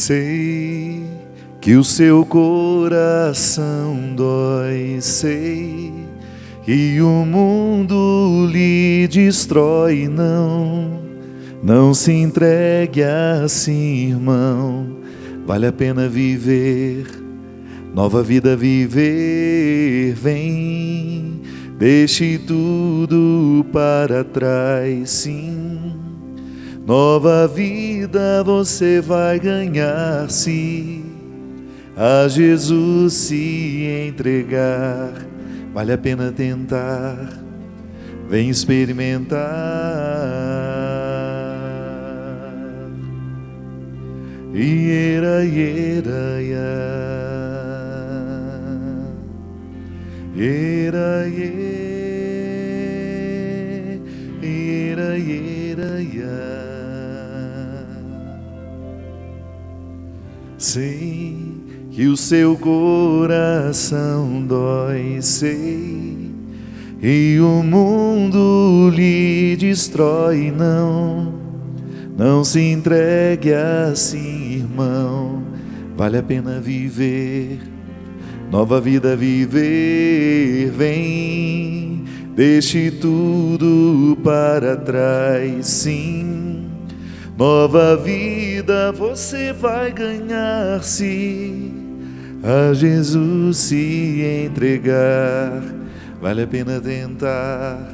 Sei que o seu coração dói, sei que o mundo lhe destrói. Não se entregue assim, irmão. Vale a pena viver, nova vida viver. Vem, deixe tudo para trás, sim. Nova vida você vai ganhar se a Jesus se entregar. Vale a pena tentar, vem experimentar. Iera, iera, iera, iera, iera, iera. Sei que o seu coração dói, sei, e o mundo lhe destrói. Não se entregue assim, irmão. Vale a pena viver, nova vida viver. Vem, deixe tudo para trás, sim. Nova vida você vai ganhar se a Jesus se entregar. Vale a pena tentar,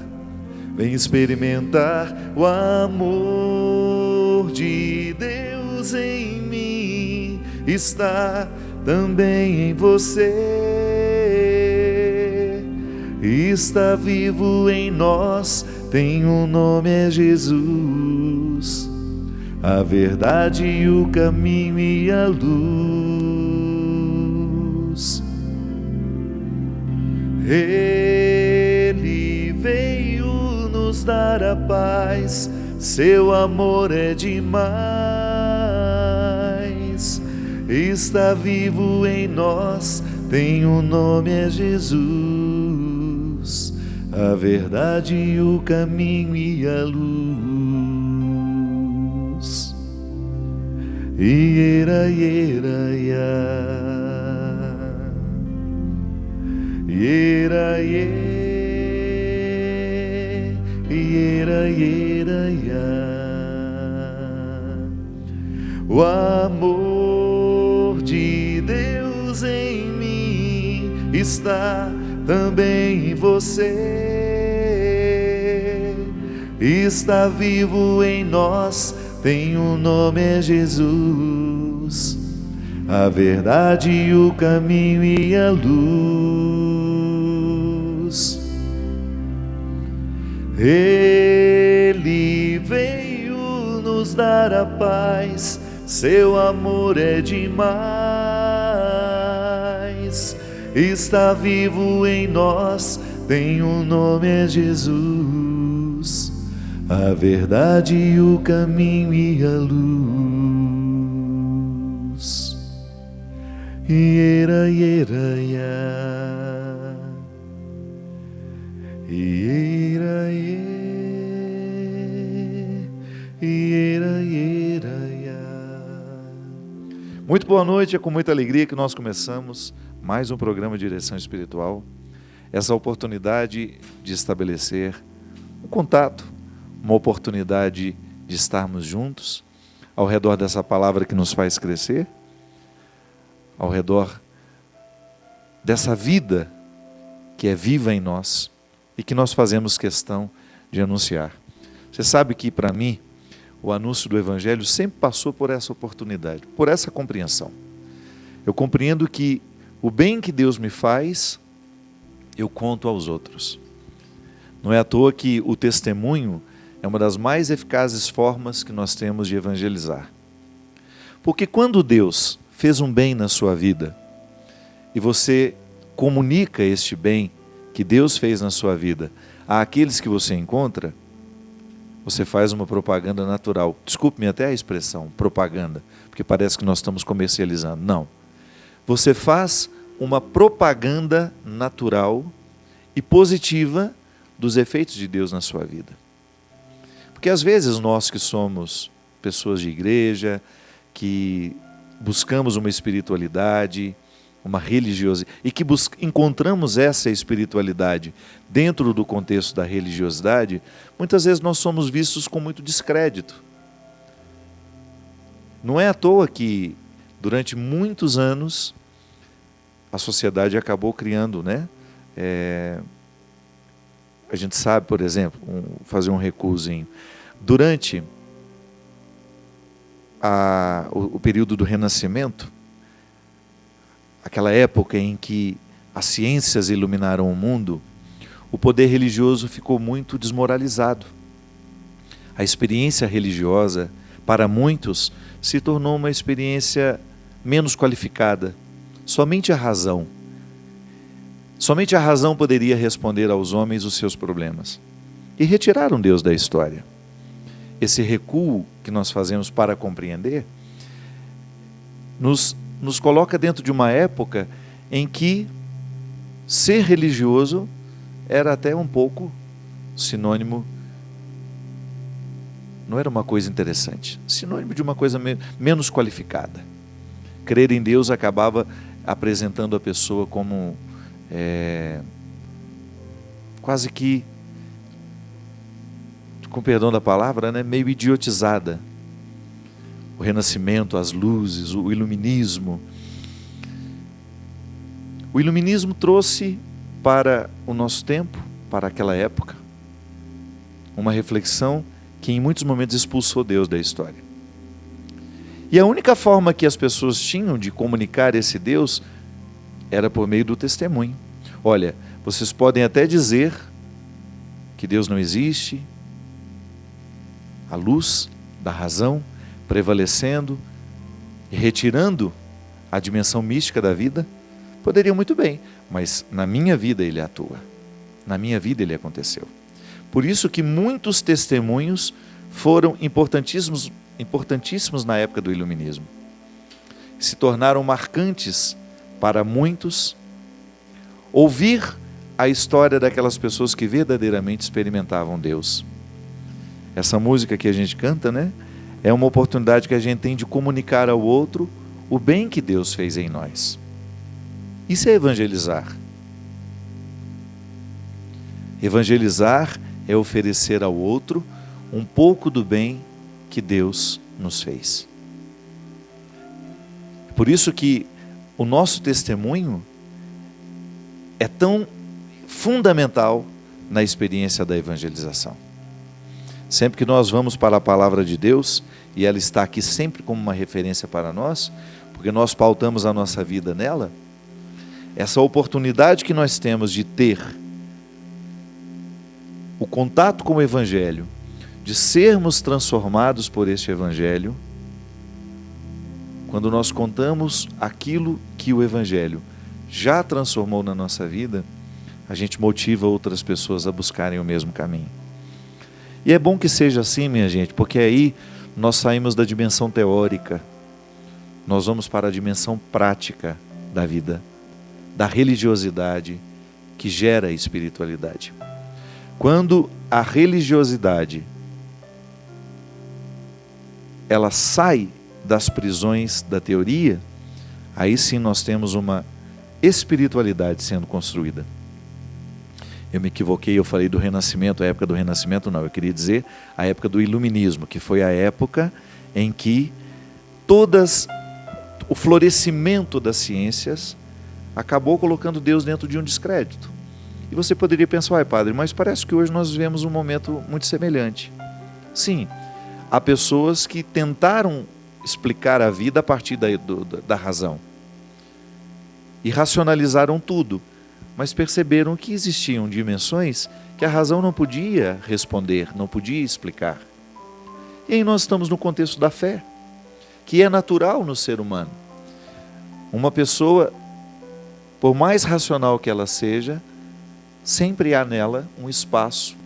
vem experimentar. O amor de Deus em mim está também em você. Está vivo em nós, tem um nome, é Jesus. A verdade, o caminho e a luz. Ele veio nos dar a paz, seu amor é demais. Está vivo em nós, tem um nome, é Jesus. A verdade, o caminho e a luz. Iera, iera, iera, iera, iera, iera. O amor de Deus em mim está também em você. Está vivo em nós, tem um nome, é Jesus. A verdade, o caminho e a luz. Ele veio nos dar a paz, seu amor é demais. Está vivo em nós, tem um nome, é Jesus. A verdade, o caminho e a luz. Iera, iera, iera. Iera, iera, iera, iera. Muito boa noite, é com muita alegria que nós começamos mais um programa de direção espiritual. Essa oportunidade de estabelecer um contato, uma oportunidade de estarmos juntos ao redor dessa palavra que nos faz crescer, ao redor dessa vida que é viva em nós e que nós fazemos questão de anunciar. Você sabe que, para mim, o anúncio do Evangelho sempre passou por essa oportunidade, por essa compreensão. Eu compreendo que o bem que Deus me faz, eu conto aos outros. Não é à toa que o testemunho é uma das mais eficazes formas que nós temos de evangelizar. Porque quando Deus fez um bem na sua vida e você comunica este bem que Deus fez na sua vida àqueles que você encontra, você faz uma propaganda natural. Desculpe-me até a expressão, propaganda, porque parece que nós estamos comercializando. Não. Você faz uma propaganda natural e positiva dos efeitos de Deus na sua vida. Porque às vezes nós que somos pessoas de igreja, que buscamos uma espiritualidade, uma religiosidade, e que encontramos essa espiritualidade dentro do contexto da religiosidade, muitas vezes nós somos vistos com muito descrédito. Não é à toa que, durante muitos anos, a sociedade acabou criando, né? A gente sabe, por exemplo, fazer um recuozinho. Durante o período do Renascimento, aquela época em que as ciências iluminaram o mundo, o poder religioso ficou muito desmoralizado. A experiência religiosa, para muitos, se tornou uma experiência menos qualificada. Somente a razão poderia responder aos homens os seus problemas. E retiraram Deus da história. Esse recuo que nós fazemos para compreender nos coloca dentro de uma época em que ser religioso era até um pouco sinônimo, não era uma coisa interessante, sinônimo de uma coisa menos qualificada. Crer em Deus acabava apresentando a pessoa como quase que, com perdão da palavra, né, meio idiotizada. O Renascimento, as luzes, o Iluminismo. O Iluminismo trouxe para o nosso tempo, para aquela época, uma reflexão que em muitos momentos expulsou Deus da história. E a única forma que as pessoas tinham de comunicar esse Deus era por meio do testemunho. Olha, vocês podem até dizer que Deus não existe, a luz da razão prevalecendo e retirando a dimensão mística da vida, poderiam muito bem, mas na minha vida ele atua, na minha vida ele aconteceu. Por isso que muitos testemunhos foram importantíssimos na época do Iluminismo. Se tornaram marcantes para muitos ouvir a história daquelas pessoas que verdadeiramente experimentavam Deus. Essa música que a gente canta, né, é uma oportunidade que a gente tem de comunicar ao outro o bem que Deus fez em nós. Isso é evangelizar. Evangelizar é oferecer ao outro um pouco do bem que Deus nos fez. Por isso que o nosso testemunho é tão fundamental na experiência da evangelização. Sempre que nós vamos para a palavra de Deus, e ela está aqui sempre como uma referência para nós, porque nós pautamos a nossa vida nela, essa oportunidade que nós temos de ter o contato com o Evangelho, de sermos transformados por este Evangelho, quando nós contamos aquilo que o Evangelho já transformou na nossa vida, a gente motiva outras pessoas a buscarem o mesmo caminho. E é bom que seja assim, minha gente, porque aí nós saímos da dimensão teórica, nós vamos para a dimensão prática da vida, da religiosidade que gera a espiritualidade. Quando a religiosidade ela sai das prisões da teoria, aí sim nós temos uma espiritualidade sendo construída. Eu me equivoquei, eu falei do Renascimento, a época do Renascimento não, eu queria dizer a época do Iluminismo, que foi a época em que o florescimento das ciências acabou colocando Deus dentro de um descrédito. E você poderia pensar, padre, mas parece que hoje nós vivemos um momento muito semelhante. Sim, há pessoas que tentaram explicar a vida a partir da razão. E racionalizaram tudo, mas perceberam que existiam dimensões que a razão não podia responder, não podia explicar. E aí nós estamos no contexto da fé, que é natural no ser humano. Uma pessoa, por mais racional que ela seja, sempre há nela um espaço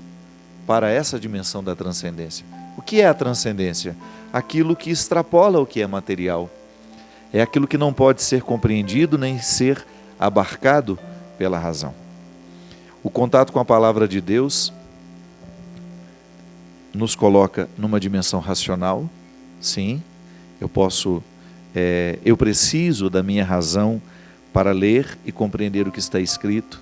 para essa dimensão da transcendência. O que é a transcendência? Aquilo que extrapola o que é material. É aquilo que não pode ser compreendido nem ser abarcado pela razão. O contato com a palavra de Deus nos coloca numa dimensão racional. Sim, eu posso eu preciso da minha razão para ler e compreender o que está escrito.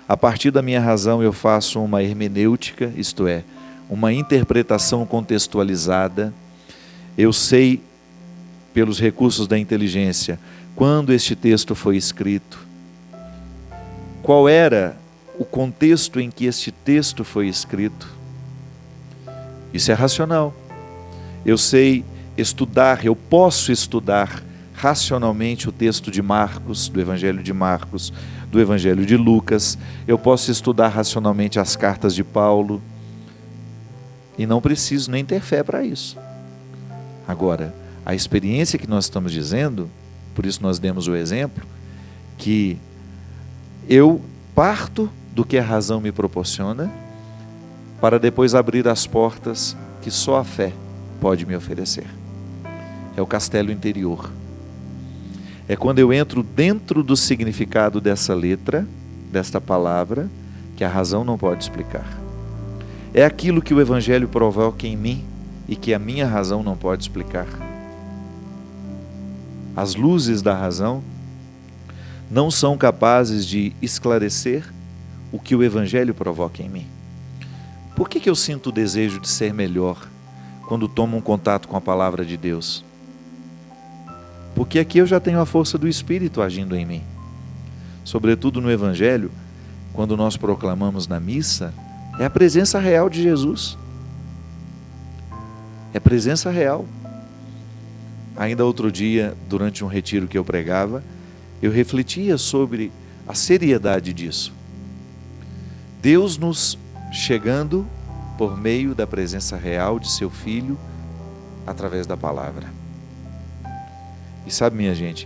A partir da minha razão eu faço uma hermenêutica, isto é, uma interpretação contextualizada. Eu sei, pelos recursos da inteligência, quando este texto foi escrito, qual era o contexto em que este texto foi escrito. Isso é racional. Eu sei estudar, eu posso estudar racionalmente o texto de Marcos, do Evangelho de Marcos, do Evangelho de Lucas. Eu posso estudar racionalmente as cartas de Paulo e não preciso nem ter fé para isso. Agora, a experiência que nós estamos dizendo, por isso nós demos o exemplo, que eu parto do que a razão me proporciona para depois abrir as portas que só a fé pode me oferecer. É o castelo interior. É quando eu entro dentro do significado dessa letra, desta palavra, que a razão não pode explicar. É aquilo que o Evangelho provoca em mim e que a minha razão não pode explicar. As luzes da razão não são capazes de esclarecer o que o Evangelho provoca em mim. Por que eu sinto o desejo de ser melhor quando tomo um contato com a palavra de Deus? Porque aqui eu já tenho a força do Espírito agindo em mim. Sobretudo no Evangelho, quando nós proclamamos na missa, é a presença real de Jesus. É presença real. Ainda outro dia, durante um retiro que eu pregava, eu refletia sobre a seriedade disso. Deus nos chegando por meio da presença real de seu Filho, através da palavra. E sabe, minha gente,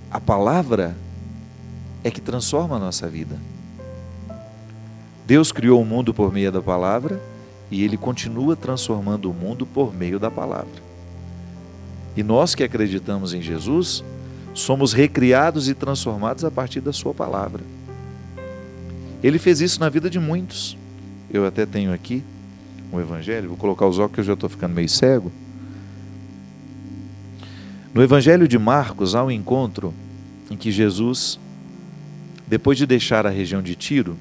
a palavra é que transforma a nossa vida. Deus criou o mundo por meio da palavra e Ele continua transformando o mundo por meio da palavra. E nós que acreditamos em Jesus, somos recriados e transformados a partir da sua palavra. Ele fez isso na vida de muitos. Eu até tenho aqui um evangelho, vou colocar os óculos que eu já estou ficando meio cego. No Evangelho de Marcos há um encontro em que Jesus, depois de deixar a região de Tiro,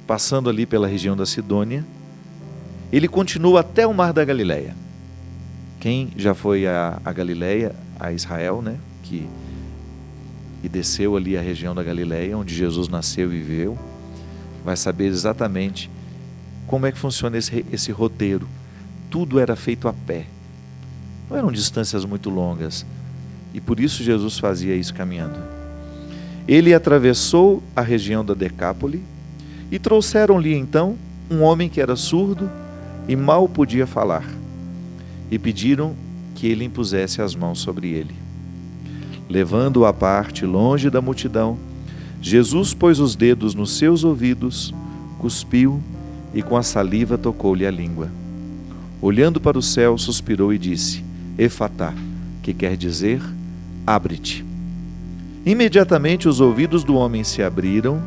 passando ali pela região da Sidônia, ele continua até o Mar da Galileia. Quem já foi a Galileia, a Israel, né? E desceu ali a região da Galileia, onde Jesus nasceu e viveu, vai saber exatamente como é que funciona esse roteiro. Tudo era feito a pé. Não eram distâncias muito longas. E por isso Jesus fazia isso caminhando. Ele atravessou a região da Decápole e trouxeram-lhe então um homem que era surdo e mal podia falar. E pediram que ele impusesse as mãos sobre ele. Levando-o à parte, longe da multidão, Jesus pôs os dedos nos seus ouvidos, cuspiu e com a saliva tocou-lhe a língua. Olhando para o céu, suspirou e disse: Efatá, que quer dizer, abre-te. Imediatamente os ouvidos do homem se abriram,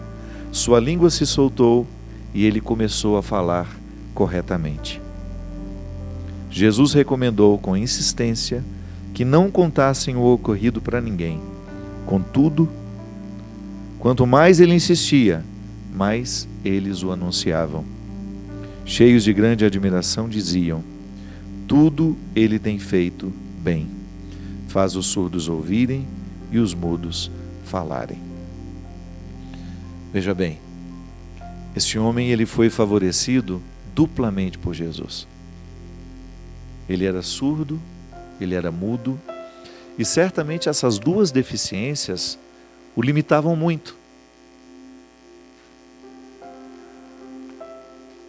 sua língua se soltou e ele começou a falar corretamente. Jesus recomendou com insistência que não contassem o ocorrido para ninguém. Contudo, quanto mais ele insistia, mais eles o anunciavam. Cheios de grande admiração, diziam: tudo ele tem feito bem. Faz os surdos ouvirem e os mudos falarem. Veja bem, este homem ele foi favorecido duplamente por Jesus. Ele era surdo, ele era mudo, e certamente essas duas deficiências o limitavam muito.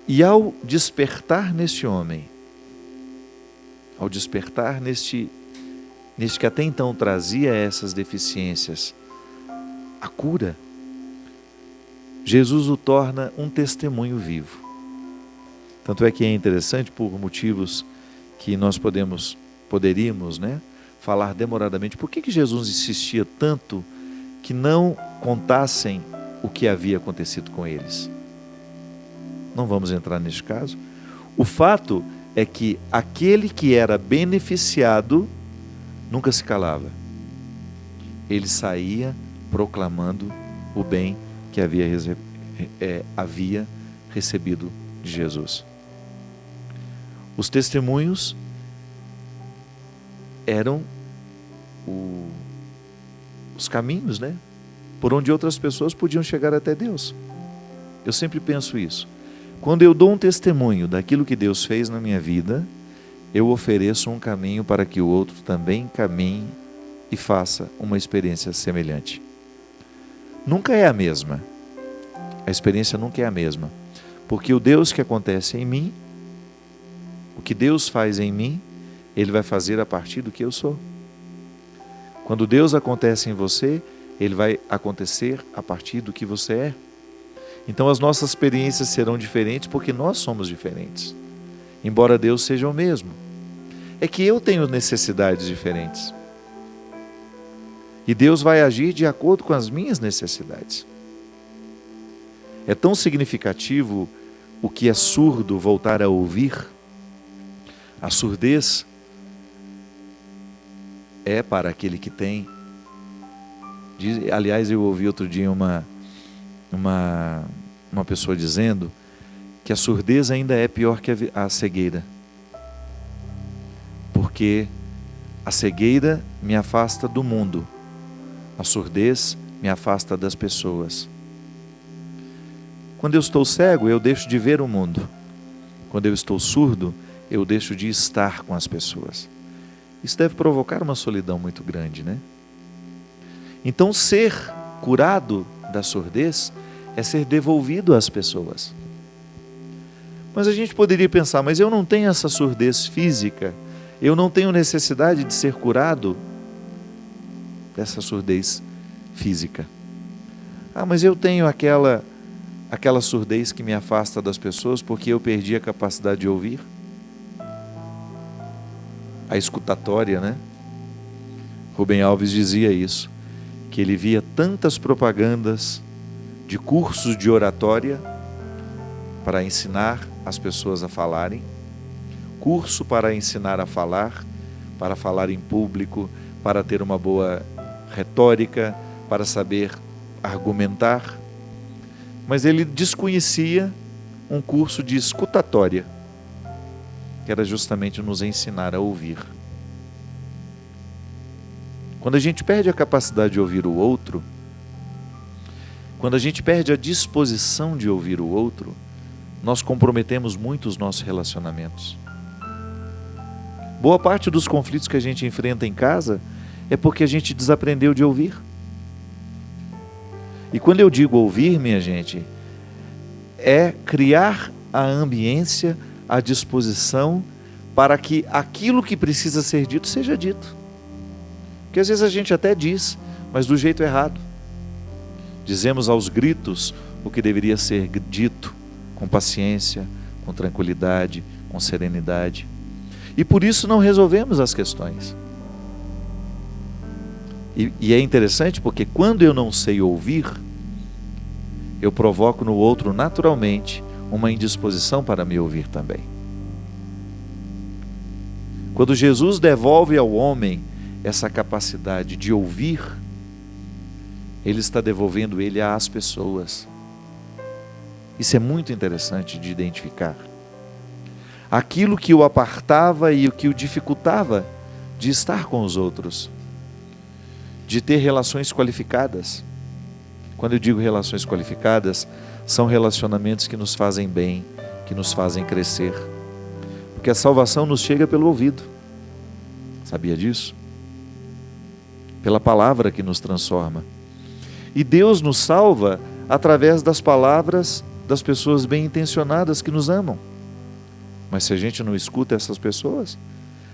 E ao despertar neste homem, ao despertar neste que até então trazia essas deficiências, a cura, Jesus o torna um testemunho vivo. Tanto é que é interessante, por motivos que nós poderíamos, falar demoradamente, por que Jesus insistia tanto que não contassem o que havia acontecido com eles? Não vamos entrar neste caso. O fato é que aquele que era beneficiado nunca se calava. Ele saía proclamando o bem que havia recebido de Jesus. Os testemunhos eram os caminhos, né? Por onde outras pessoas podiam chegar até Deus. Eu sempre penso isso. Quando eu dou um testemunho daquilo que Deus fez na minha vida, eu ofereço um caminho para que o outro também caminhe e faça uma experiência semelhante. Nunca é a mesma. A experiência nunca é a mesma. Porque o Deus que acontece em mim, o que Deus faz em mim, Ele vai fazer a partir do que eu sou. Quando Deus acontece em você, Ele vai acontecer a partir do que você é. Então as nossas experiências serão diferentes porque nós somos diferentes. Embora Deus seja o mesmo. É que eu tenho necessidades diferentes. E Deus vai agir de acordo com as minhas necessidades. É tão significativo o que é surdo voltar a ouvir. A surdez é para aquele que tem. Aliás, eu ouvi outro dia uma pessoa dizendo que a surdez ainda é pior que a cegueira. Porque a cegueira me afasta do mundo. A surdez me afasta das pessoas. Quando eu estou cego, eu deixo de ver o mundo. Quando eu estou surdo, eu deixo de estar com as pessoas. Isso deve provocar uma solidão muito grande, né? Então, ser curado da surdez é ser devolvido às pessoas. Mas a gente poderia pensar, mas eu não tenho essa surdez física, eu não tenho necessidade de ser curado dessa surdez física. Ah, mas eu tenho aquela surdez que me afasta das pessoas porque eu perdi a capacidade de ouvir. A escutatória, né? Rubem Alves dizia isso, que ele via tantas propagandas de cursos de oratória para ensinar as pessoas a falarem, curso para ensinar a falar, para falar em público, para ter uma boa retórica, para saber argumentar, mas ele desconhecia um curso de escutatória, que era justamente nos ensinar a ouvir. Quando a gente perde a capacidade de ouvir o outro, quando a gente perde a disposição de ouvir o outro, nós comprometemos muito os nossos relacionamentos. Boa parte dos conflitos que a gente enfrenta em casa é porque a gente desaprendeu de ouvir. E quando eu digo ouvir, minha gente, é criar a ambiência, a disposição para que aquilo que precisa ser dito seja dito. Porque às vezes a gente até diz, mas do jeito errado. Dizemos aos gritos o que deveria ser dito com paciência, com tranquilidade, com serenidade. E por isso não resolvemos as questões. E é interessante porque quando eu não sei ouvir, eu provoco no outro naturalmente uma indisposição para me ouvir também. Quando Jesus devolve ao homem essa capacidade de ouvir, Ele está devolvendo ele às pessoas. Isso é muito interessante de identificar. Aquilo que o apartava e o que o dificultava de estar com os outros, de ter relações qualificadas. Quando eu digo relações qualificadas, são relacionamentos que nos fazem bem, que nos fazem crescer. Porque a salvação nos chega pelo ouvido. Sabia disso? Pela palavra que nos transforma. E Deus nos salva através das palavras das pessoas bem intencionadas que nos amam. Mas se a gente não escuta essas pessoas,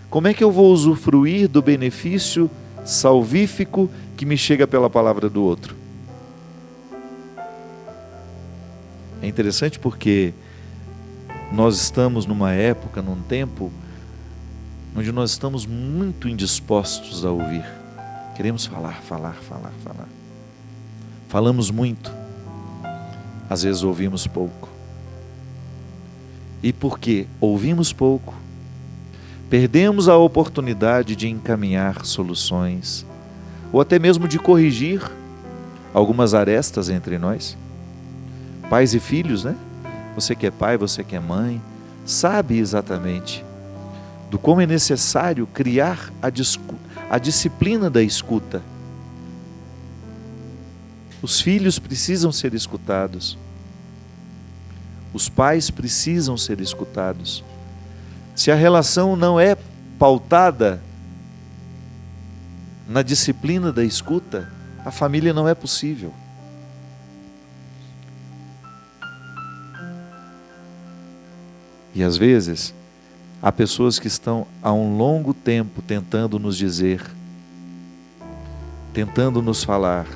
como é que eu vou usufruir do benefício salvífico que me chega pela palavra do outro? É interessante porque nós estamos numa época, num tempo, onde nós estamos muito indispostos a ouvir. Queremos falar. Falamos muito, às vezes ouvimos pouco. E por que ouvimos pouco? Perdemos a oportunidade de encaminhar soluções, ou até mesmo de corrigir algumas arestas entre nós. Pais e filhos, né? Você que é pai, você que é mãe, sabe exatamente do como é necessário criar a disciplina da escuta. Os filhos precisam ser escutados. Os pais precisam ser escutados. Se a relação não é pautada na disciplina da escuta, a família não é possível. E às vezes, há pessoas que estão há um longo tempo tentando nos dizer, tentando nos falar,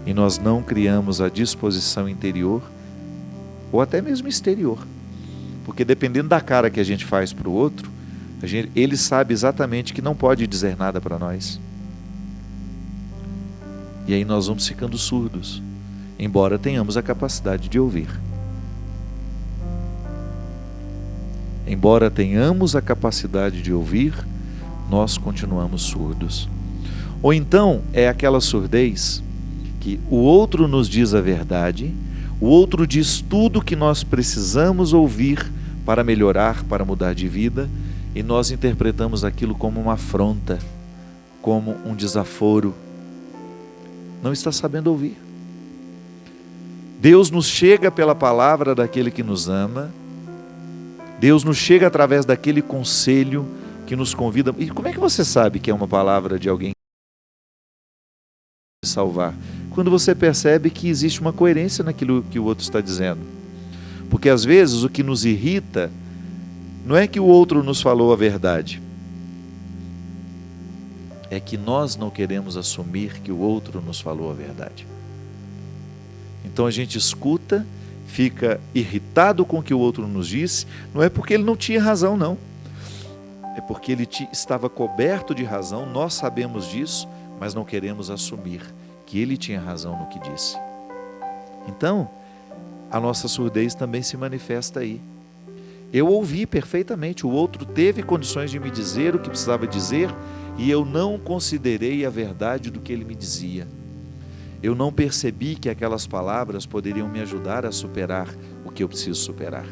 e nós não criamos a disposição interior, ou até mesmo exterior. Porque dependendo da cara que a gente faz para o outro, ele sabe exatamente que não pode dizer nada para nós. E aí nós vamos ficando surdos, embora tenhamos a capacidade de ouvir. Embora tenhamos a capacidade de ouvir, nós continuamos surdos. Ou então é aquela surdez que o outro nos diz a verdade, o outro diz tudo o que nós precisamos ouvir para melhorar, para mudar de vida, e nós interpretamos aquilo como uma afronta, como um desaforo. Não está sabendo ouvir. Deus nos chega pela palavra daquele que nos ama, Deus nos chega através daquele conselho que nos convida. E como é que você sabe que é uma palavra de alguém que salvar? Quando você percebe que existe uma coerência naquilo que o outro está dizendo. Porque às vezes o que nos irrita não é que o outro nos falou a verdade, é que nós não queremos assumir que o outro nos falou a verdade. Então a gente escuta, fica irritado com o que o outro nos disse, não é porque ele não tinha razão, não. É porque ele estava coberto de razão, nós sabemos disso, mas não queremos assumir que ele tinha razão no que disse. Então, a nossa surdez também se manifesta aí. Eu ouvi perfeitamente, o outro teve condições de me dizer o que precisava dizer, e eu não considerei a verdade do que ele me dizia. Eu não percebi que aquelas palavras poderiam me ajudar a superar o que eu preciso superar.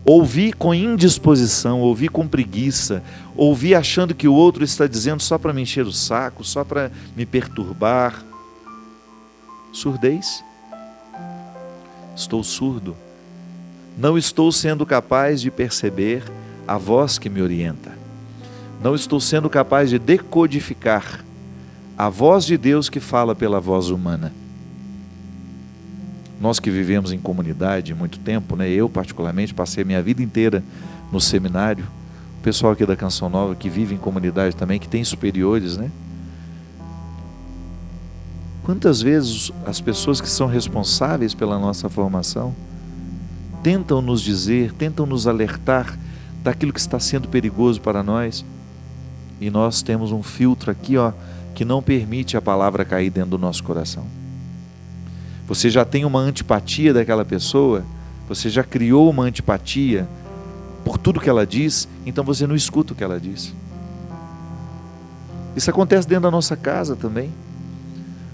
Ouvi com indisposição, ouvi com preguiça, ouvi achando que o outro está dizendo só para me encher o saco, só para me perturbar. Surdez. Estou surdo. Não estou sendo capaz de perceber a voz que me orienta. Não estou sendo capaz de decodificar a voz de Deus que fala pela voz humana. Nós que vivemos em comunidade há muito tempo, né? Eu particularmente passei minha vida inteira no seminário, o pessoal aqui da Canção Nova que vive em comunidade também, que tem superiores, né? Quantas vezes as pessoas que são responsáveis pela nossa formação tentam nos dizer, tentam nos alertar daquilo que está sendo perigoso para nós, e nós temos um filtro aqui, ó, que não permite a palavra cair dentro do nosso coração. Você já tem uma antipatia daquela pessoa, você já criou uma antipatia por tudo que ela diz, então você não escuta o que ela diz. Isso acontece dentro da nossa casa também.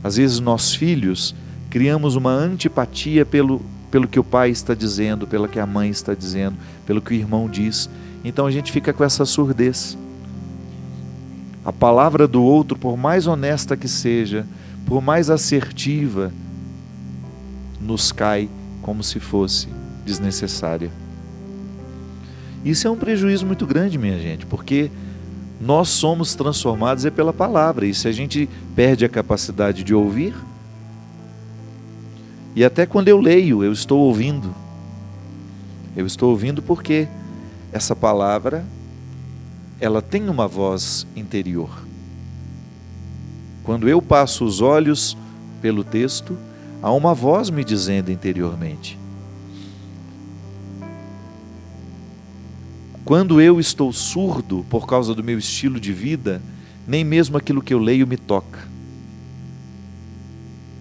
Às vezes nós filhos criamos uma antipatia pelo que o pai está dizendo, pelo que a mãe está dizendo, pelo que o irmão diz. Então a gente fica com essa surdez. A palavra do outro, por mais honesta que seja, por mais assertiva, nos cai como se fosse desnecessária. Isso é um prejuízo muito grande, minha gente, porque nós somos transformados pela palavra, e se a gente perde a capacidade de ouvir, e até quando eu leio, eu estou ouvindo porque essa palavra, ela tem uma voz interior. Quando eu passo os olhos pelo texto, há uma voz me dizendo interiormente. Quando eu estou surdo por causa do meu estilo de vida, nem mesmo aquilo que eu leio me toca.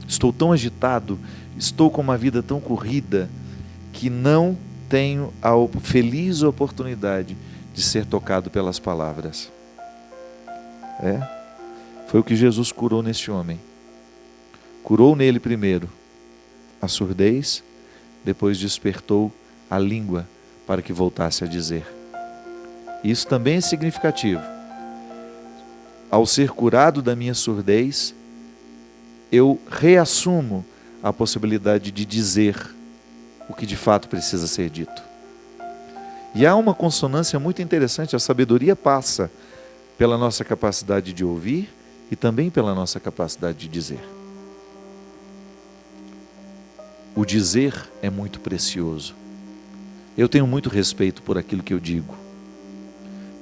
Estou tão agitado, estou com uma vida tão corrida, que não tenho a feliz oportunidade de ser tocado pelas palavras. Foi o que Jesus curou neste homem. Curou nele primeiro a surdez, depois despertou a língua para que voltasse a dizer. Isso também é significativo. Ao ser curado da minha surdez, eu reassumo a possibilidade de dizer o que de fato precisa ser dito. E há uma consonância muito interessante. A sabedoria passa pela nossa capacidade de ouvir e também pela nossa capacidade de dizer. O dizer é muito precioso. Eu tenho muito respeito por aquilo que eu digo.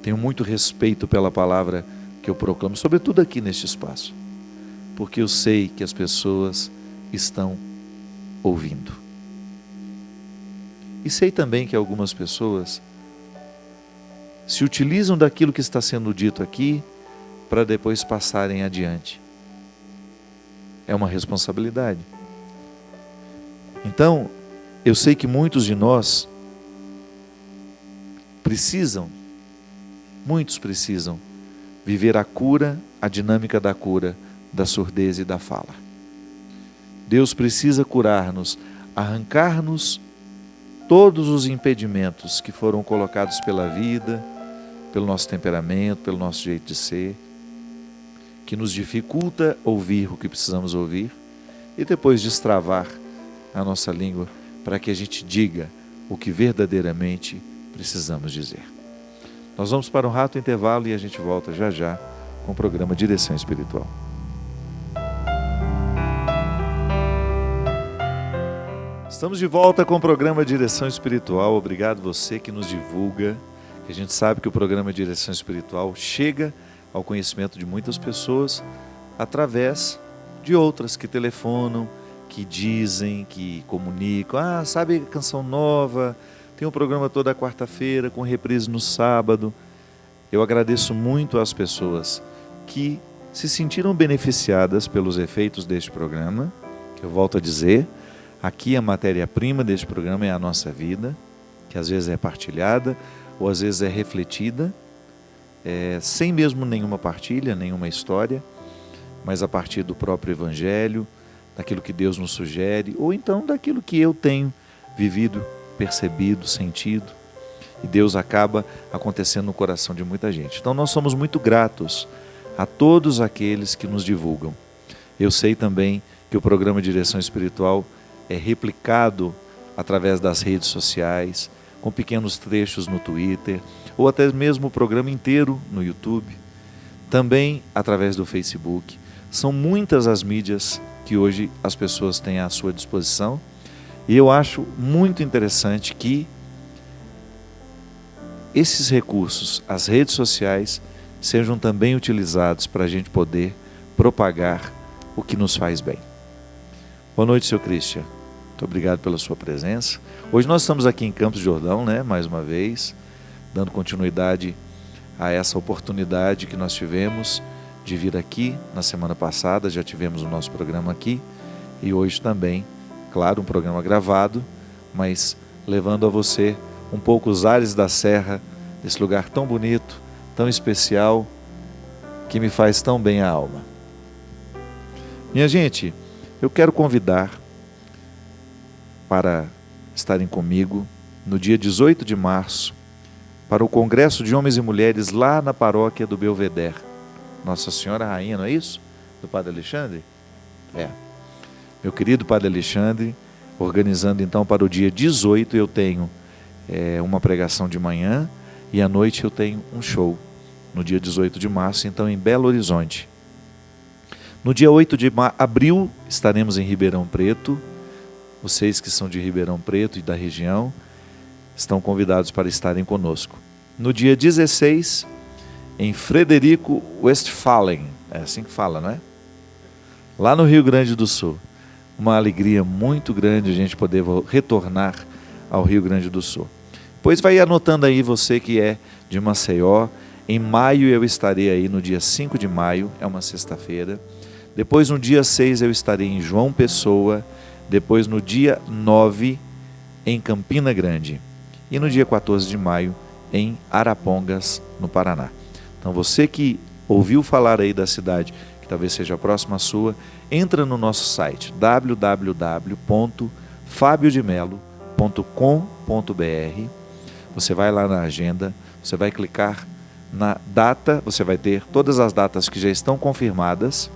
Tenho muito respeito pela palavra que eu proclamo, sobretudo aqui neste espaço, porque eu sei que as pessoas estão ouvindo. E sei também que algumas pessoas se utilizam daquilo que está sendo dito aqui para depois passarem adiante. É uma responsabilidade. Então, eu sei que muitos de nós muitos precisam viver a cura, a dinâmica da cura, da surdez e da fala. Deus precisa curar-nos, arrancar-nos todos os impedimentos que foram colocados pela vida, pelo nosso temperamento, pelo nosso jeito de ser, que nos dificulta ouvir o que precisamos ouvir e depois destravar a nossa língua para que a gente diga o que verdadeiramente precisamos dizer. Nós vamos para um rápido intervalo e a gente volta já já com o programa Direção Espiritual. Estamos de volta com o programa Direção Espiritual. Obrigado você que nos divulga, que a gente sabe que o programa Direção Espiritual chega ao conhecimento de muitas pessoas através de outras que telefonam, que dizem, que comunicam. Sabe canção nova? Tem um programa toda quarta-feira, com reprise no sábado. Eu agradeço muito às pessoas que se sentiram beneficiadas pelos efeitos deste programa, que eu volto a dizer, aqui a matéria-prima deste programa é a nossa vida, que às vezes é partilhada, ou às vezes é refletida, sem mesmo nenhuma partilha, nenhuma história, mas a partir do próprio Evangelho, daquilo que Deus nos sugere, ou então daquilo que eu tenho vivido, percebido, sentido, e Deus acaba acontecendo no coração de muita gente. Então nós somos muito gratos a todos aqueles que nos divulgam. Eu sei também que o programa Direção Espiritual é replicado através das redes sociais, com pequenos trechos no Twitter, ou até mesmo o programa inteiro no YouTube, também através do Facebook. São muitas as mídias que hoje as pessoas têm à sua disposição, e eu acho muito interessante que esses recursos, as redes sociais, sejam também utilizados para a gente poder propagar o que nos faz bem. Boa noite, seu Christian. Muito obrigado pela sua presença. Hoje nós estamos aqui em Campos do Jordão, mais uma vez, dando continuidade a essa oportunidade que nós tivemos de vir aqui na semana passada. Já tivemos o nosso programa aqui e hoje também, claro, um programa gravado, mas levando a você um pouco os ares da serra, desse lugar tão bonito, tão especial, que me faz tão bem a alma. Minha gente, eu quero convidar para estarem comigo no dia 18 de março para o Congresso de Homens e Mulheres lá na paróquia do Belvedere. Nossa Senhora Rainha, não é isso? Do Padre Alexandre? Meu querido Padre Alexandre, organizando então para o dia 18, eu tenho uma pregação de manhã e à noite eu tenho um show, no dia 18 de março, então em Belo Horizonte. No dia 8 de abril estaremos em Ribeirão Preto. Vocês que são de Ribeirão Preto e da região estão convidados para estarem conosco. No dia 16, em Frederico Westphalen, é assim que fala, não é? Lá no Rio Grande do Sul. Uma alegria muito grande a gente poder retornar ao Rio Grande do Sul. Pois vai anotando aí você que é de Maceió. Em maio eu estarei aí no dia 5 de maio, é uma sexta-feira. Depois no dia 6 eu estarei em João Pessoa. Depois no dia 9 em Campina Grande. E no dia 14 de maio em Arapongas, no Paraná. Então você que ouviu falar aí da cidade, que talvez seja a próxima sua, entra no nosso site www.fabiodemelo.com.br. Você vai lá na agenda, você vai clicar na data, você vai ter todas as datas que já estão confirmadas.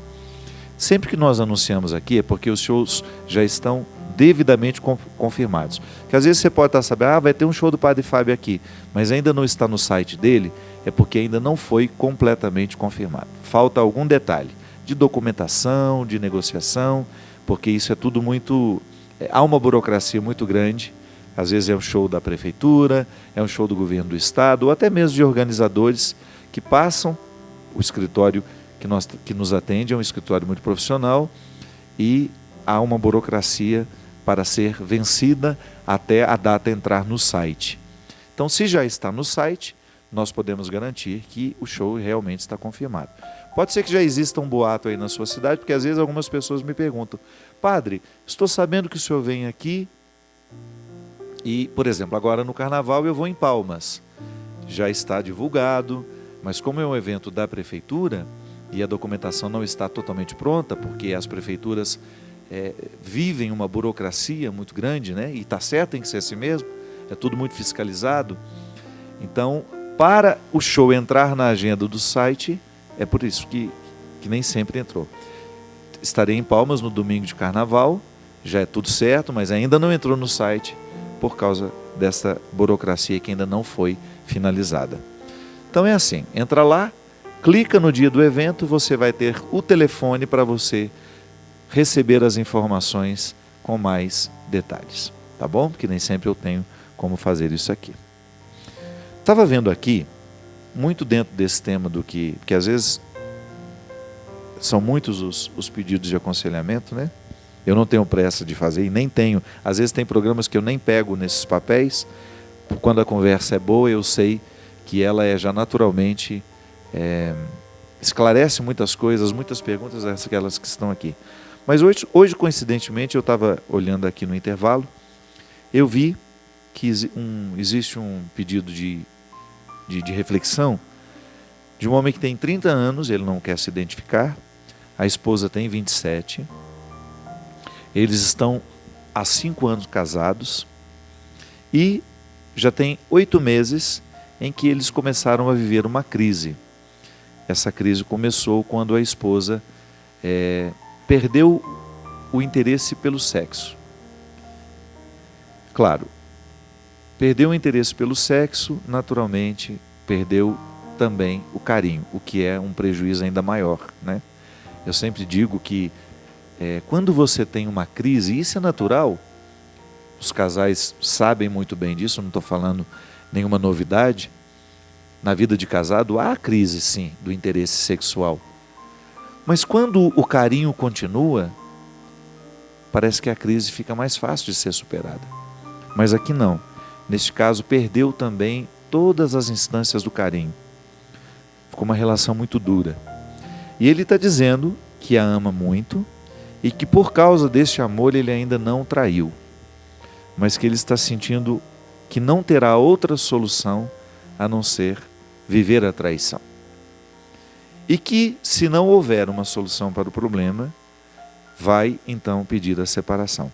Sempre que nós anunciamos aqui é porque os shows já estão devidamente confirmados. Que às vezes você pode estar sabendo, vai ter um show do Padre Fábio aqui, mas ainda não está no site dele, é porque ainda não foi completamente confirmado. Falta algum detalhe de documentação, de negociação, porque isso é tudo muito... há uma burocracia muito grande. Às vezes é um show da prefeitura, é um show do governo do estado, ou até mesmo de organizadores que passam. O escritório que nos atende é um escritório muito profissional e há uma burocracia para ser vencida até a data entrar no site. Então, se já está no site, nós podemos garantir que o show realmente está confirmado. Pode ser que já exista um boato aí na sua cidade, porque às vezes algumas pessoas me perguntam: padre, estou sabendo que o senhor vem aqui e, por exemplo, agora no Carnaval eu vou em Palmas. Já está divulgado, mas como é um evento da prefeitura e a documentação não está totalmente pronta, porque as prefeituras vivem uma burocracia muito grande, né? E está certo, tem que ser assim mesmo, é tudo muito fiscalizado. Então, para o show entrar na agenda do site, é por isso que nem sempre entrou. Estarei em Palmas no domingo de Carnaval, já é tudo certo, mas ainda não entrou no site por causa dessa burocracia que ainda não foi finalizada. Então é assim, entra lá, clica no dia do evento, você vai ter o telefone para você receber as informações com mais detalhes, tá bom? Porque nem sempre eu tenho como fazer isso aqui. Estava vendo aqui, muito dentro desse tema do que às vezes são muitos os pedidos de aconselhamento, né? Eu não tenho pressa de fazer e nem tenho. Às vezes tem programas que eu nem pego nesses papéis. Quando a conversa é boa, eu sei que ela já naturalmente esclarece muitas coisas, muitas perguntas, aquelas que estão aqui. Mas hoje coincidentemente, eu estava olhando aqui no intervalo, eu vi que existe um pedido de reflexão de um homem que tem 30 anos, ele não quer se identificar, a esposa tem 27, eles estão há 5 anos casados e já tem 8 meses em que eles começaram a viver uma crise. Essa crise começou quando a esposa perdeu o interesse pelo sexo. Claro, perdeu o interesse pelo sexo, naturalmente perdeu também o carinho, o que é um prejuízo ainda maior, né? Eu sempre digo que quando você tem uma crise, e isso é natural, os casais sabem muito bem disso, não estou falando nenhuma novidade. Na vida de casado há crise, sim, do interesse sexual. Mas quando o carinho continua, parece que a crise fica mais fácil de ser superada. Mas aqui não. Neste caso, perdeu também todas as instâncias do carinho. Ficou uma relação muito dura. E ele está dizendo que a ama muito e que por causa deste amor ele ainda não traiu, mas que ele está sentindo que não terá outra solução a não ser viver a traição. E que, se não houver uma solução para o problema, vai então pedir a separação.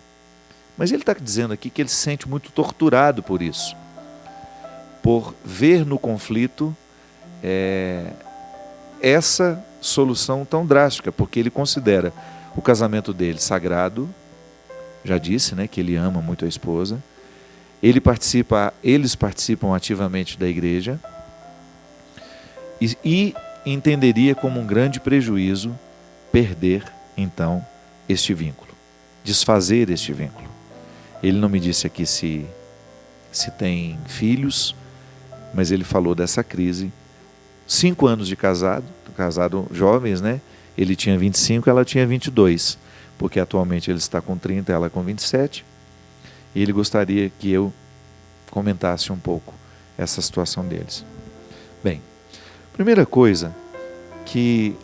Mas ele está dizendo aqui que ele se sente muito torturado por isso, por ver no conflito essa solução tão drástica, porque ele considera o casamento dele sagrado, já disse, né, que ele ama muito a esposa, eles participam ativamente da igreja e entenderia como um grande prejuízo perder, então, este vínculo, desfazer este vínculo. Ele não me disse aqui se tem filhos, mas ele falou dessa crise. 5 anos de casado jovens, né? Ele tinha 25, ela tinha 22, porque atualmente ele está com 30, ela com 27, e ele gostaria que eu comentasse um pouco essa situação deles. Bem, primeira coisa que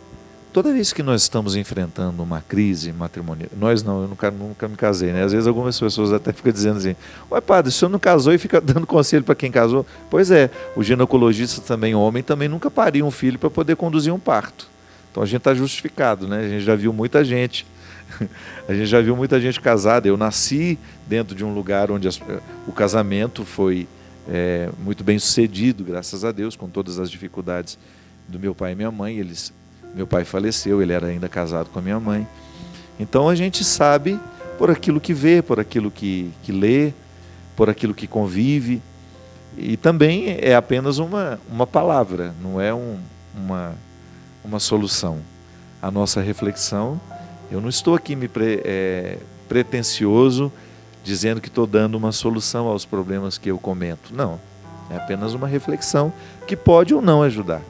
Toda vez que nós estamos enfrentando uma crise matrimonial, nós não, eu nunca me casei, né? Às vezes algumas pessoas até ficam dizendo assim, ué padre, o senhor não casou e fica dando conselho para quem casou? Pois é, o ginecologista também, homem, também nunca pariu um filho para poder conduzir um parto. Então a gente está justificado, né? A gente já viu muita gente, a gente já viu muita gente casada. Eu nasci dentro de um lugar onde o casamento foi muito bem sucedido, graças a Deus, com todas as dificuldades do meu pai e minha mãe. Meu pai faleceu, ele era ainda casado com a minha mãe. Então a gente sabe por aquilo que vê, por aquilo que lê, por aquilo que convive. E também é apenas uma palavra, não é uma solução. A nossa reflexão, eu não estou aqui pretensioso, dizendo que estou dando uma solução aos problemas que eu comento. Não, é apenas uma reflexão que pode ou não ajudar.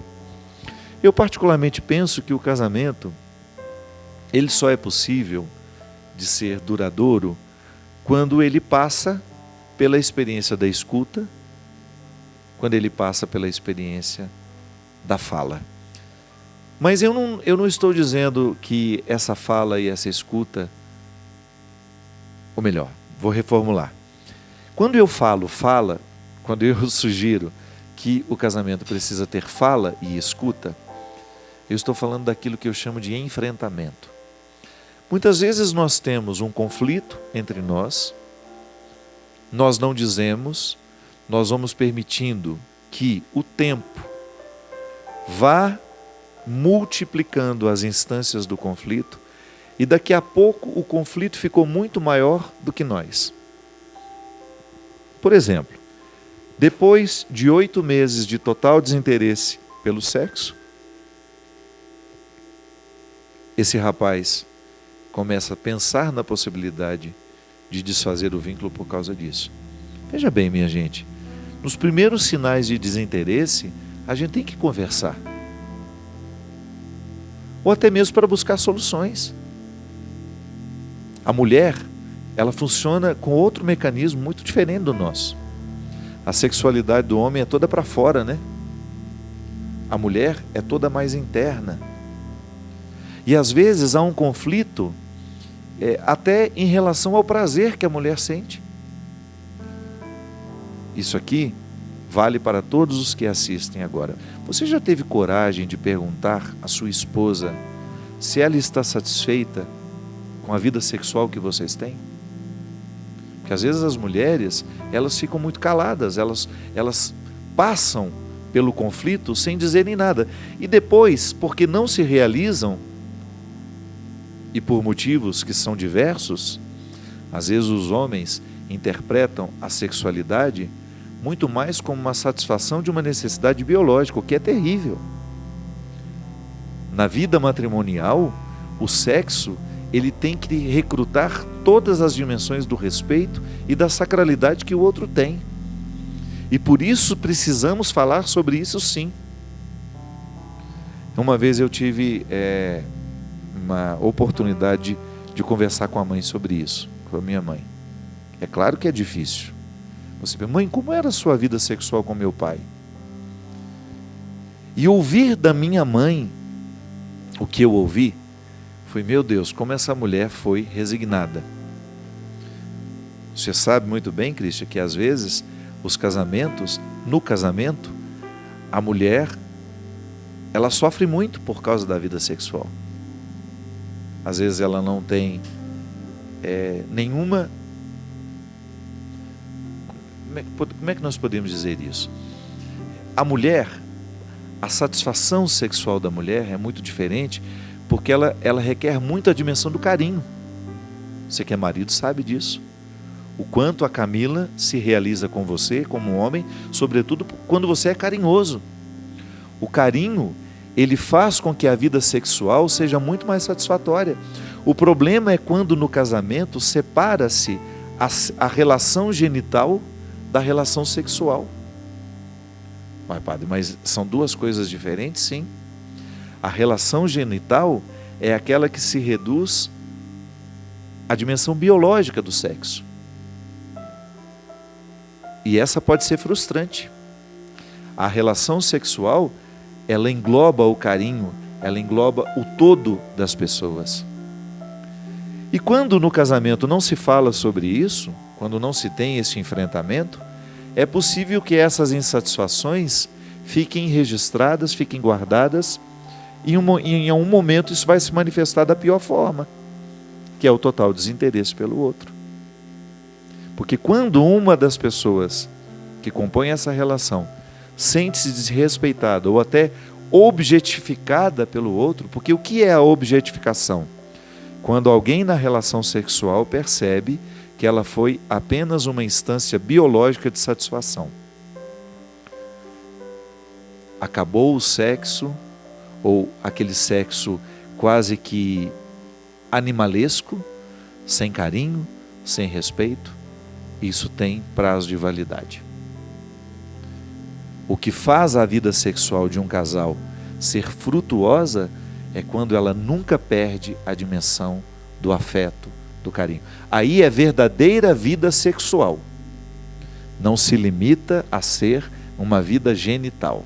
Eu particularmente penso que o casamento, ele só é possível de ser duradouro quando ele passa pela experiência da escuta, quando ele passa pela experiência da fala. Mas eu não estou dizendo que essa fala e essa escuta, ou melhor, vou reformular. Quando eu falo fala, quando eu sugiro que o casamento precisa ter fala e escuta, eu estou falando daquilo que eu chamo de enfrentamento. Muitas vezes nós temos um conflito entre nós não dizemos, nós vamos permitindo que o tempo vá multiplicando as instâncias do conflito e daqui a pouco o conflito ficou muito maior do que nós. Por exemplo, depois de 8 meses de total desinteresse pelo sexo, esse rapaz começa a pensar na possibilidade de desfazer o vínculo por causa disso. Veja bem, minha gente, nos primeiros sinais de desinteresse, a gente tem que conversar. Ou até mesmo para buscar soluções. A mulher, ela funciona com outro mecanismo muito diferente do nosso. A sexualidade do homem é toda para fora, né? A mulher é toda mais interna. E às vezes há um conflito até em relação ao prazer que a mulher sente. Isso aqui vale para todos os que assistem agora. Você já teve coragem de perguntar à sua esposa se ela está satisfeita com a vida sexual que vocês têm? Porque às vezes as mulheres, elas ficam muito caladas, elas passam pelo conflito sem dizerem nada. E depois, porque não se realizam, e por motivos que são diversos, às vezes os homens interpretam a sexualidade muito mais como uma satisfação de uma necessidade biológica, o que é terrível. Na vida matrimonial, o sexo, ele tem que recrutar todas as dimensões do respeito e da sacralidade que o outro tem. E por isso precisamos falar sobre isso, sim. Uma vez eu tive uma oportunidade de conversar com a mãe sobre isso, com a minha mãe. É claro que é difícil. Você pergunta, mãe, como era a sua vida sexual com meu pai? E ouvir da minha mãe o que eu ouvi foi, meu Deus, como essa mulher foi resignada. Você sabe muito bem, Cristian, que às vezes no casamento, a mulher, ela sofre muito por causa da vida sexual. Às vezes ela não tem nenhuma... Como é que nós podemos dizer isso? A mulher, a satisfação sexual da mulher é muito diferente, porque ela requer muito a dimensão do carinho. Você que é marido sabe disso. O quanto a Camila se realiza com você como homem, sobretudo quando você é carinhoso. O carinho, ele faz com que a vida sexual seja muito mais satisfatória. O problema é quando no casamento separa-se a relação genital da relação sexual. Mas, padre, mas são duas coisas diferentes? Sim. A relação genital é aquela que se reduz à dimensão biológica do sexo. E essa pode ser frustrante. A relação sexual, ela engloba o carinho, ela engloba o todo das pessoas. E quando no casamento não se fala sobre isso, quando não se tem esse enfrentamento, é possível que essas insatisfações fiquem registradas, fiquem guardadas, e em algum momento isso vai se manifestar da pior forma, que é o total desinteresse pelo outro. Porque quando uma das pessoas que compõem essa relação sente-se desrespeitada ou até objetificada pelo outro, porque o que é a objetificação? Quando alguém na relação sexual percebe que ela foi apenas uma instância biológica de satisfação. Acabou o sexo, ou aquele sexo quase que animalesco, sem carinho, sem respeito, isso tem prazo de validade. O que faz a vida sexual de um casal ser frutuosa é quando ela nunca perde a dimensão do afeto, do carinho. Aí é verdadeira vida sexual. Não se limita a ser uma vida genital.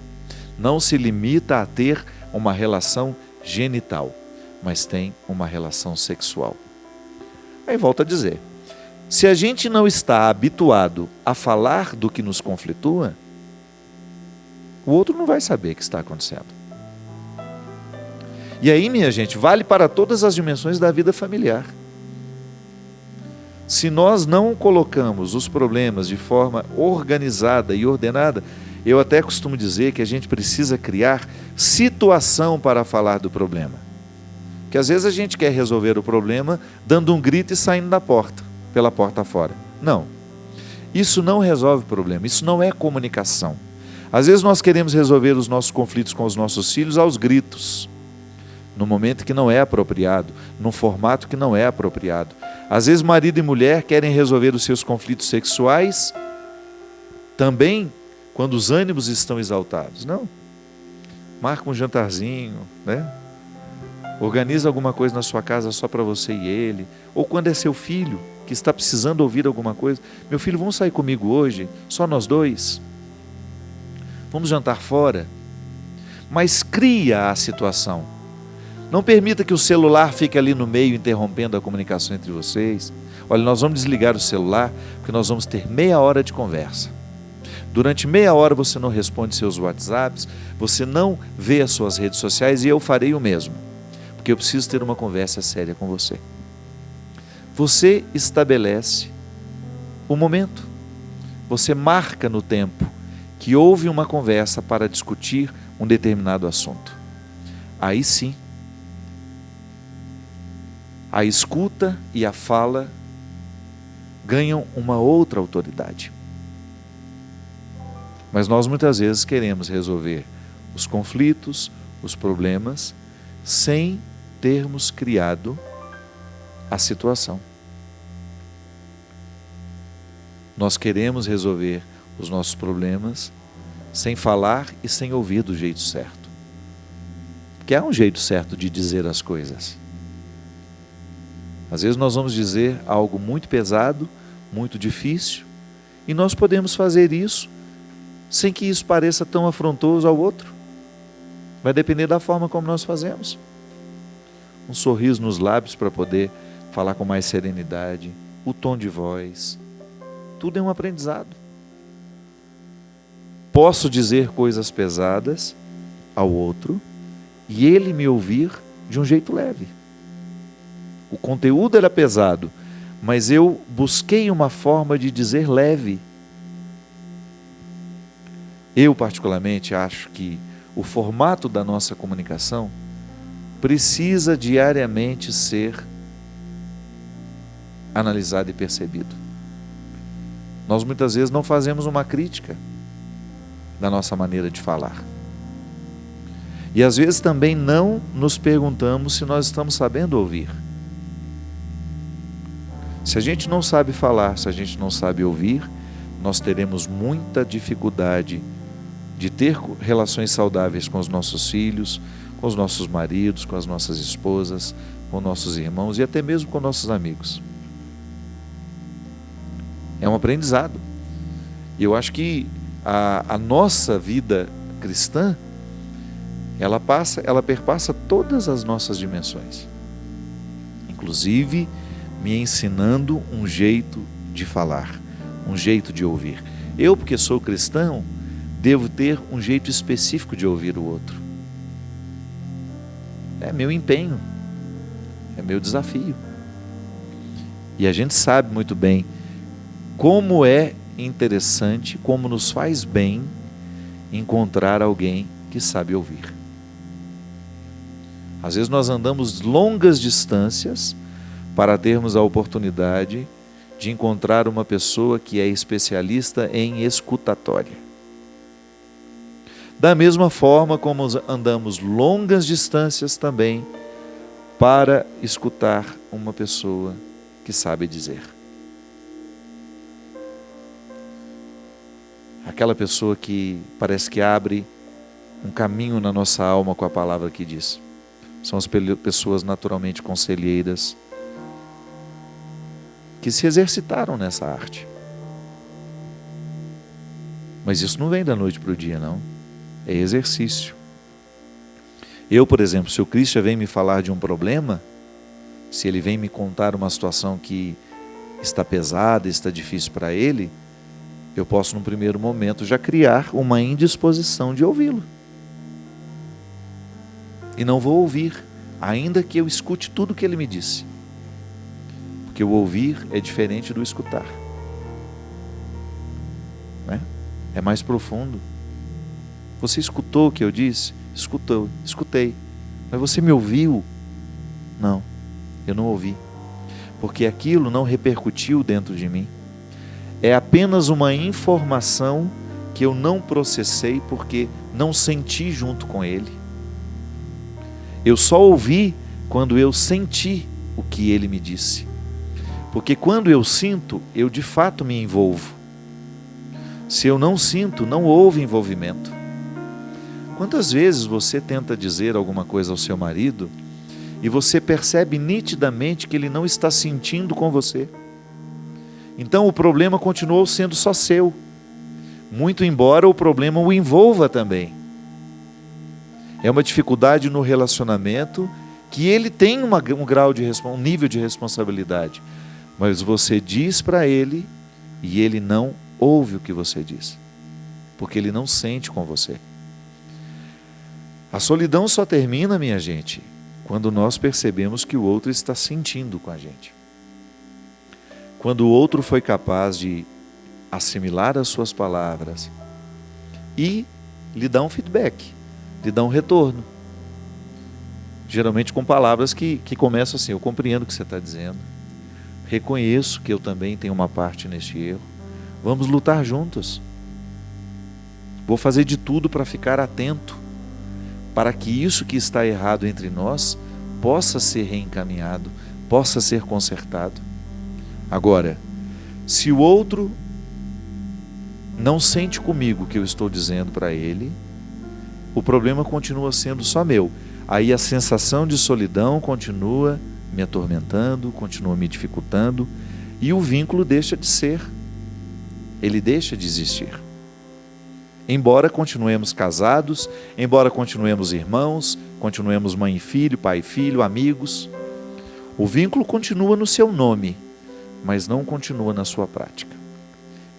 Não se limita a ter uma relação genital, mas tem uma relação sexual. Aí volto a dizer, se a gente não está habituado a falar do que nos conflitua, o outro não vai saber o que está acontecendo. E aí, minha gente, vale para todas as dimensões da vida familiar. Se nós não colocamos os problemas de forma organizada e ordenada, eu até costumo dizer que a gente precisa criar situação para falar do problema. Porque às vezes a gente quer resolver o problema dando um grito e saindo da porta, pela porta fora. Não. Isso não resolve o problema, isso não é comunicação. Às vezes nós queremos resolver os nossos conflitos com os nossos filhos aos gritos, no momento que não é apropriado, num formato que não é apropriado. Às vezes marido e mulher querem resolver os seus conflitos sexuais também quando os ânimos estão exaltados. Não. Marca um jantarzinho, né? Organiza alguma coisa na sua casa só para você e ele. Ou quando é seu filho que está precisando ouvir alguma coisa. Meu filho, vamos sair comigo hoje? Só nós dois? Vamos jantar fora? Mas cria a situação. Não permita que o celular fique ali no meio, interrompendo a comunicação entre vocês. Olha, nós vamos desligar o celular, porque nós vamos ter meia hora de conversa. Durante meia hora você não responde seus WhatsApps, você não vê as suas redes sociais, e eu farei o mesmo, porque eu preciso ter uma conversa séria com você. Você estabelece o momento. Você marca no tempo que houve uma conversa para discutir um determinado assunto. Aí sim, a escuta e a fala ganham uma outra autoridade. Mas nós muitas vezes queremos resolver os conflitos, os problemas, sem termos criado a situação. Nós queremos resolver os nossos problemas sem falar e sem ouvir do jeito certo. Porque há um jeito certo de dizer as coisas. Às vezes nós vamos dizer algo muito pesado, muito difícil, e nós podemos fazer isso sem que isso pareça tão afrontoso ao outro. Vai depender da forma como nós fazemos. Um sorriso nos lábios para poder falar com mais serenidade, o tom de voz, tudo é um aprendizado. Posso dizer coisas pesadas ao outro e ele me ouvir de um jeito leve. O conteúdo era pesado, mas eu busquei uma forma de dizer leve. Eu, particularmente, acho que o formato da nossa comunicação precisa diariamente ser analisado e percebido. Nós muitas vezes não fazemos uma crítica da nossa maneira de falar. E às vezes também não nos perguntamos se nós estamos sabendo ouvir. Se a gente não sabe falar, se a gente não sabe ouvir, nós teremos muita dificuldade de ter relações saudáveis com os nossos filhos, com os nossos maridos, com as nossas esposas, com nossos irmãos e até mesmo com nossos amigos. É um aprendizado. E eu acho que a nossa vida cristã ela perpassa todas as nossas dimensões, inclusive me ensinando um jeito de falar, um jeito de ouvir. Eu, porque sou cristão, devo ter um jeito específico de ouvir o outro. É meu empenho, é meu desafio. E a gente sabe muito bem como é interessante, como nos faz bem encontrar alguém que sabe ouvir. Às vezes nós andamos longas distâncias para termos a oportunidade de encontrar uma pessoa que é especialista em escutatória. Da mesma forma como andamos longas distâncias também para escutar uma pessoa que sabe dizer. Aquela pessoa que parece que abre um caminho na nossa alma com a palavra que diz. São as pessoas naturalmente conselheiras que se exercitaram nessa arte. Mas isso não vem da noite para o dia, não. É exercício. Eu, por exemplo, se o Christian vem me falar de um problema, se ele vem me contar uma situação que está pesada, está difícil para ele, eu posso, num primeiro momento, já criar uma indisposição de ouvi-lo. E não vou ouvir, ainda que eu escute tudo o que ele me disse. Porque o ouvir é diferente do escutar. Né? É mais profundo. Você escutou o que eu disse? Escutei. Mas você me ouviu? Não, eu não ouvi. Porque aquilo não repercutiu dentro de mim. É apenas uma informação que eu não processei porque não senti junto com ele. Eu só ouvi quando eu senti o que ele me disse. Porque quando eu sinto, eu de fato me envolvo. Se eu não sinto, não houve envolvimento. Quantas vezes você tenta dizer alguma coisa ao seu marido e você percebe nitidamente que ele não está sentindo com você? Então o problema continuou sendo só seu, muito embora o problema o envolva também. É uma dificuldade no relacionamento que ele tem um nível de responsabilidade, mas você diz para ele e ele não ouve o que você diz, porque ele não sente com você. A solidão só termina, minha gente, quando nós percebemos que o outro está sentindo com a gente. Quando o outro foi capaz de assimilar as suas palavras e lhe dar um feedback, lhe dar um retorno. Geralmente com palavras que começam assim: eu compreendo o que você está dizendo, reconheço que eu também tenho uma parte neste erro, vamos lutar juntos. Vou fazer de tudo para ficar atento, para que isso que está errado entre nós possa ser reencaminhado, possa ser consertado. Agora, se o outro não sente comigo o que eu estou dizendo para ele, o problema continua sendo só meu. Aí a sensação de solidão continua me atormentando, continua me dificultando, e o vínculo deixa de ser, ele deixa de existir. Embora continuemos casados, embora continuemos irmãos, continuemos mãe e filho, pai e filho, amigos, o vínculo continua no seu nome, mas não continua na sua prática.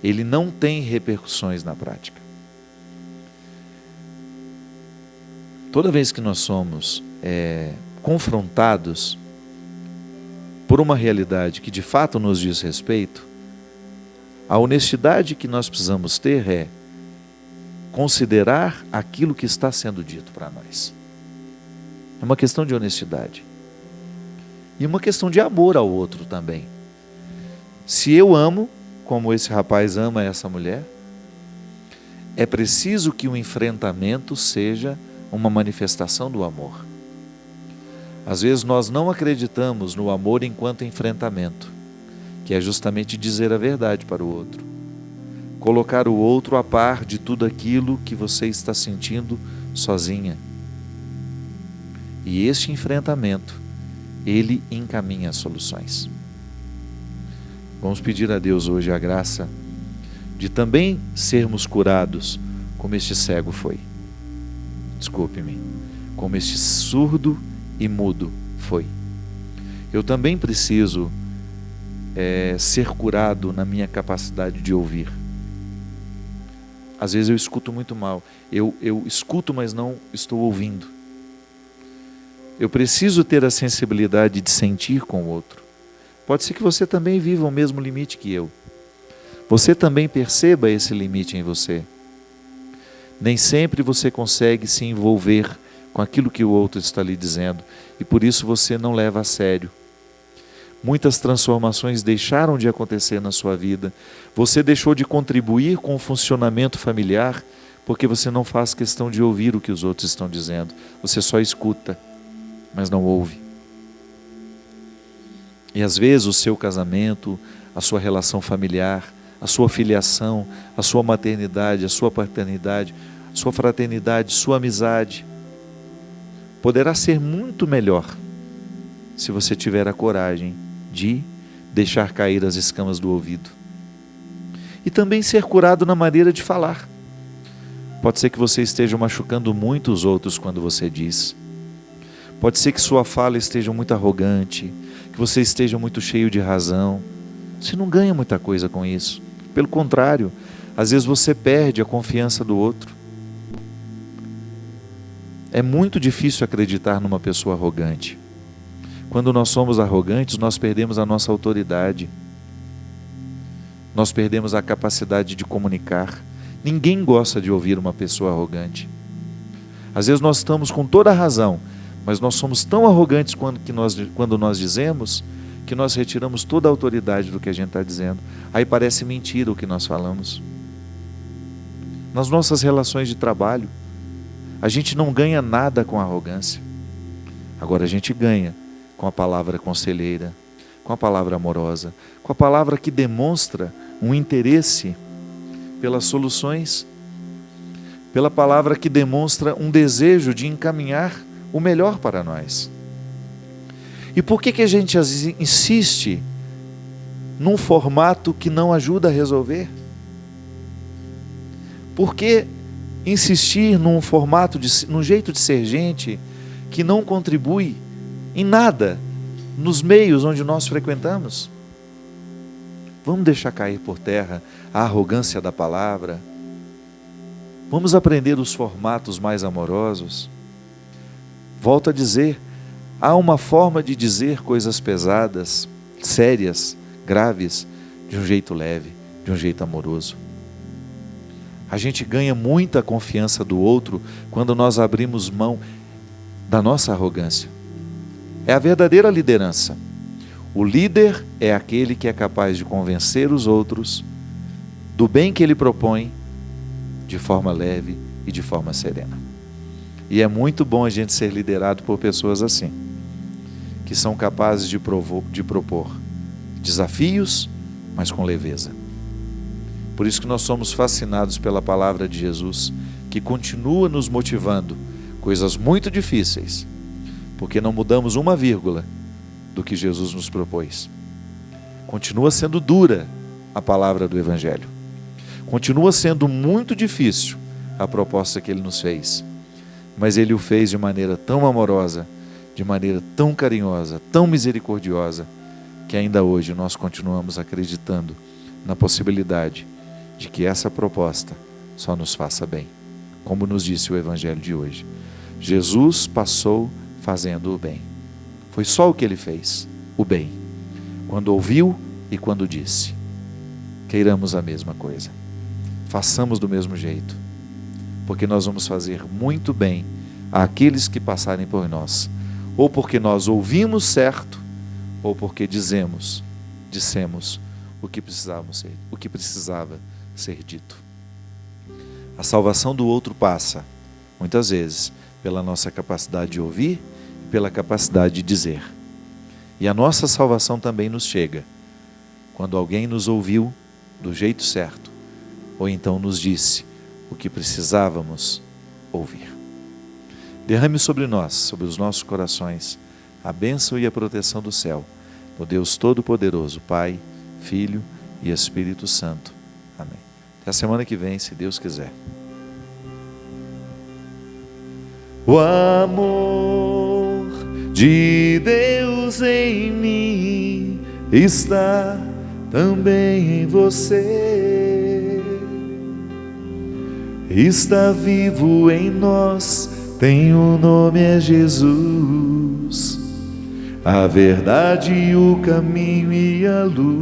Ele não tem repercussões na prática. Toda vez que nós somos confrontados por uma realidade que de fato nos diz respeito, a honestidade que nós precisamos ter é considerar aquilo que está sendo dito para nós. É uma questão de honestidade. E uma questão de amor ao outro também. Se eu amo, como esse rapaz ama essa mulher, é preciso que o enfrentamento seja uma manifestação do amor. Às vezes nós não acreditamos no amor enquanto enfrentamento, que é justamente dizer a verdade para o outro. Colocar o outro a par de tudo aquilo que você está sentindo sozinha. E este enfrentamento, ele encaminha as soluções. Vamos pedir a Deus hoje a graça de também sermos curados como este cego foi. desculpe-me, como este surdo e mudo foi. Eu também preciso ser curado na minha capacidade de ouvir. Às vezes eu escuto muito mal. Eu escuto, mas não estou ouvindo. Eu preciso ter a sensibilidade de sentir com o outro. Pode ser que você também viva o mesmo limite que eu. Você também perceba esse limite em você. Nem sempre você consegue se envolver com aquilo que o outro está lhe dizendo, e por isso você não leva a sério. Muitas transformações deixaram de acontecer na sua vida. Você deixou de contribuir com o funcionamento familiar porque você não faz questão de ouvir o que os outros estão dizendo. Você só escuta, mas não ouve. E às vezes o seu casamento, a sua relação familiar, a sua filiação, a sua maternidade, a sua paternidade, a sua fraternidade, sua amizade, poderá ser muito melhor se você tiver a coragem de deixar cair as escamas do ouvido. E também ser curado na maneira de falar. Pode ser que você esteja machucando muito os outros quando você diz. Pode ser que sua fala esteja muito arrogante, que você esteja muito cheio de razão. Você não ganha muita coisa com isso. Pelo contrário, às vezes você perde a confiança do outro. É muito difícil acreditar numa pessoa arrogante. Quando nós somos arrogantes, nós perdemos a nossa autoridade. Nós perdemos a capacidade de comunicar. Ninguém gosta de ouvir uma pessoa arrogante. Às vezes nós estamos com toda a razão, mas nós somos tão arrogantes quando nós dizemos que nós retiramos toda a autoridade do que a gente está dizendo. Aí parece mentira o que nós falamos. Nas nossas relações de trabalho, a gente não ganha nada com a arrogância. Agora a gente ganha com a palavra conselheira, com a palavra amorosa, com a palavra que demonstra um interesse pelas soluções, pela palavra que demonstra um desejo de encaminhar o melhor para nós. E por que a gente insiste num formato que não ajuda a resolver? Por que insistir num formato, num jeito de ser gente que não contribui em nada nos meios onde nós frequentamos? Vamos deixar cair por terra a arrogância da palavra. Vamos aprender os formatos mais amorosos. Volto a dizer, há uma forma de dizer coisas pesadas, sérias, graves, de um jeito leve, de um jeito amoroso. A gente ganha muita confiança do outro quando nós abrimos mão da nossa arrogância. É a verdadeira liderança. O líder é aquele que é capaz de convencer os outros do bem que ele propõe de forma leve e de forma serena. E é muito bom a gente ser liderado por pessoas assim, que são capazes de propor desafios, mas com leveza. Por isso que nós somos fascinados pela palavra de Jesus, que continua nos motivando, coisas muito difíceis, porque não mudamos uma vírgula do que Jesus nos propôs. Continua sendo dura a palavra do Evangelho. Continua sendo muito difícil a proposta que Ele nos fez. Mas Ele o fez de maneira tão amorosa, de maneira tão carinhosa, tão misericordiosa, que ainda hoje nós continuamos acreditando na possibilidade de que essa proposta só nos faça bem. Como nos disse o Evangelho de hoje. Jesus passou fazendo o bem. Foi só o que Ele fez, o bem. Quando ouviu e quando disse. Queiramos a mesma coisa. Façamos do mesmo jeito. Porque nós vamos fazer muito bem àqueles que passarem por nós. Ou porque nós ouvimos certo, ou porque dissemos o que precisava ser dito. A salvação do outro passa, muitas vezes, pela nossa capacidade de ouvir e pela capacidade de dizer. E a nossa salvação também nos chega quando alguém nos ouviu do jeito certo, ou então nos disse o que precisávamos ouvir. Derrame sobre nós, sobre os nossos corações, a bênção e a proteção do céu, do Deus Todo-Poderoso, Pai, Filho e Espírito Santo. Amém. Até a semana que vem, se Deus quiser. O amor de Deus em mim está também em você. Está vivo em nós, tem o nome é Jesus, a verdade, o caminho e a luz.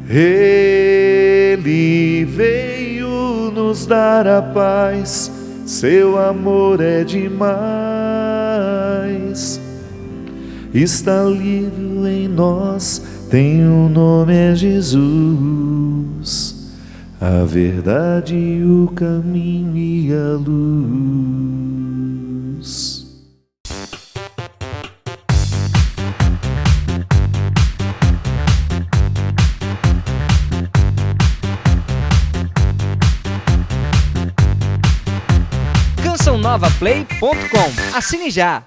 Ele veio nos dar a paz, seu amor é demais. Está livre em nós, tem o nome é Jesus, a verdade, o caminho e a luz. CançãoNovaPlay.com. Assine já!